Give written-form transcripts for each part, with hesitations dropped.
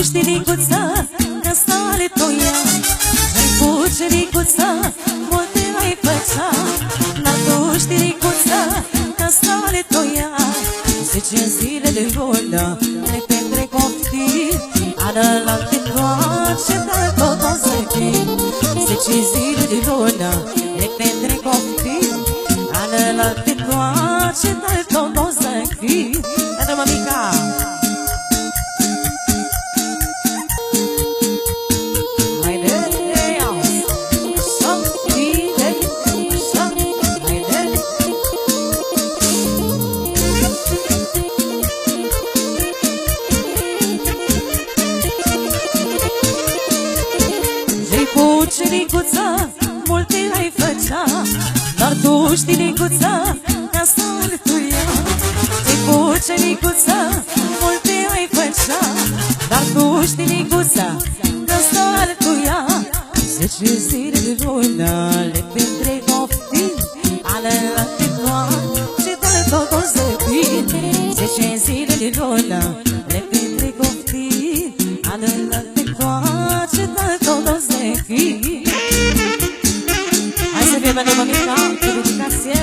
știricuță, că stale toia. Hai cu știricuță, multe ai făcea. Dar tu știricuță, că stale toia. 10 zile de lună le petrec oftir, adălalt întoarce, dar tot o să fii. 10 zile de lună le petrec oftir, adălalt întoarce, dar tot o să fii. Dă-te, mămica! Știricuță, multe ai făcea, dar tu știricuță, ca să-l tuia. Cu știricuță, multe ai făcea, dar tu știricuță, ca să-l tuia. 10 zile de lună le petrec oftin, ale la tetoa și dă tot o să fii. 10 zile de lună le petrec oftin, ale la tetoa și dă tot o să fii. Hai să fie pentru mămica, cu dedicație.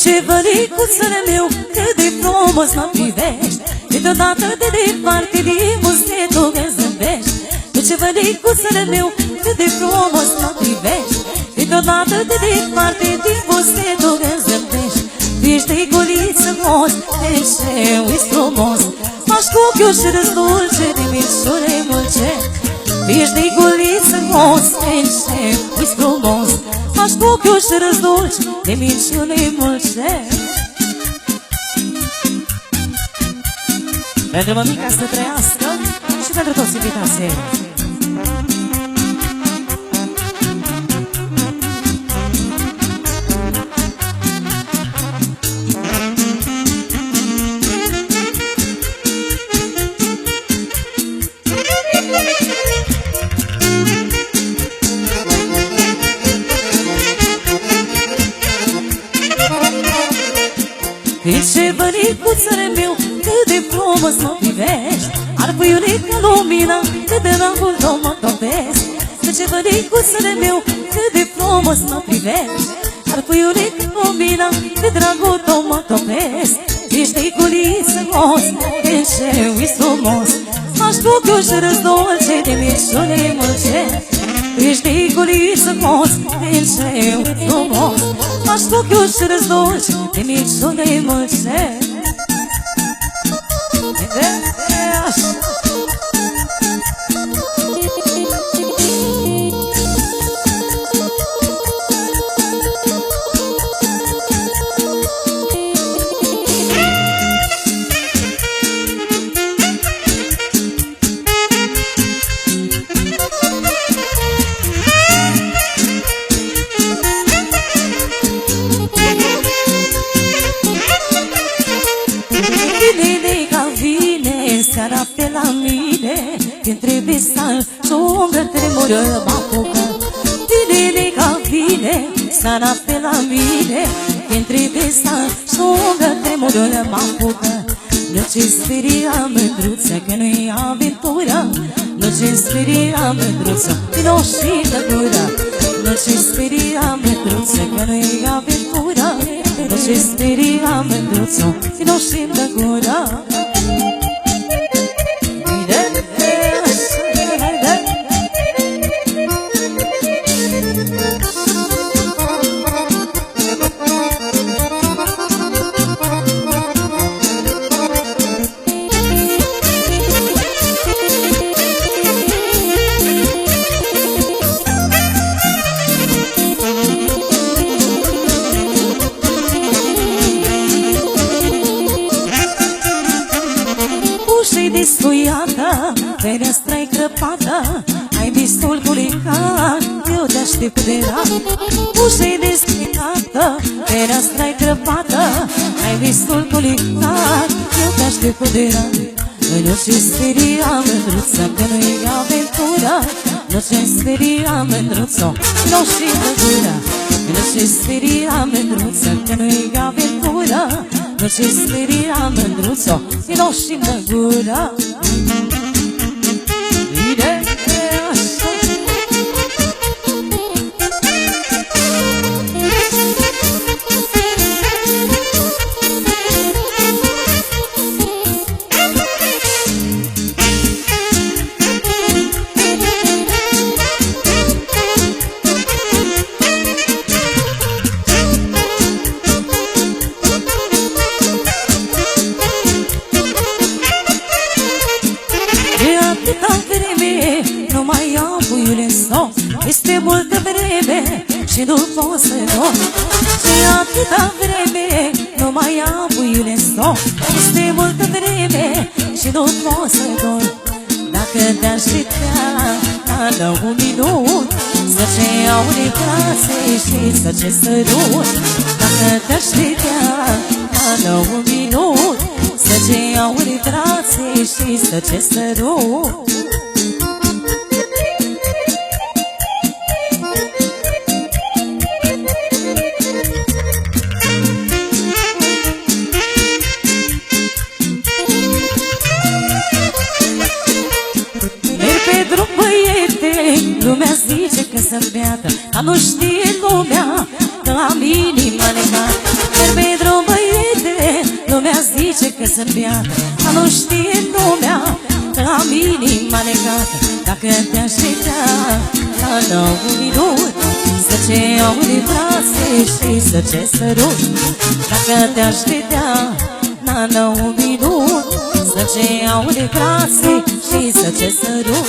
Șevălicuțele meu, cât de frumos mă privești, câteodată de departe din buzetul îmi zâmbești. Șevălicuțele meu, cât de frumos mă privești, câteodată de departe din buzetul îmi zâmbești. Ești de goliță mos, ești frumos, faci cu ochiuși răzdulce de mișure mulce. Ești de goliță mos, ești frumos, faci cu ochiuși răzdulci de minciune mulce. Pentru mămica să trăiască și pentru toți invitații. Când ce bănicuțele meu, cât de frumos mă privești. Arpuiule ca lumina, cât de dragul tău mă topesc. Când ce bănicuțele meu, cât de frumos mă privești. Arpuiule ca lumina, cât dragul tău mă topesc. Ești de culiță moț, de ce-i frumos. M-aș bucur și răzdolce de mișune mulțesc. Ești de culiță moț, de ce-i frumos. M-aș bucur și răzdolce de mișune mulțesc. Seara pe la mine, când trebuie să ajungă tremură mă apucă. Vinele ca vine, seara pe la mine, când trebuie să ajungă tremură mă apucă. Nu ce speria mândruță, că nu-i aventura. Nu ce speria mândruță, vino și de gură. Nu ce speria mândruță, că nu-i aventura. Nu ce speria mândruță, vino și de gură. Ușa-i descuiată, fereastra-i crăpată. Ai vistul culicat, eu te-aștept de rat. Ușa-i descuiată, fereastra-i crăpată. Ai vistul culicat, eu te-aștept de rat. Nu ce speria mândruță, că nu-i aventura. Nu ce speria mândruță, vino și de gură. Nu ce speria mândruță, că nu-i aventura. Nu ce speria mândruță, vino și de gură. Bine, așa. Nu mai iau puiule în somn. Este multă vreme și nu pot să dorm. Și atâta vreme nu mai iau puiule în somn. Este multă vreme și nu pot să dorm. Dacă te-aș vedea la un minut, să-ți iau de brațe și să-ți sărut. Dacă te-aș vedea la un minut, să-ți iau de brațe și să-ți sărut. Lumea zice că sunt beată, dar nu știe lumea că am inima legată. Merg pe drum, băiete, lumea zice că sunt beată, dar nu știe lumea că am inima legată. Dacă te-aș vedea la un minut, să-ți iau de brațe și să-ți sărut. Dacă te-aș vedea la un minut, să-ți iau de brațe și să-ți sărut.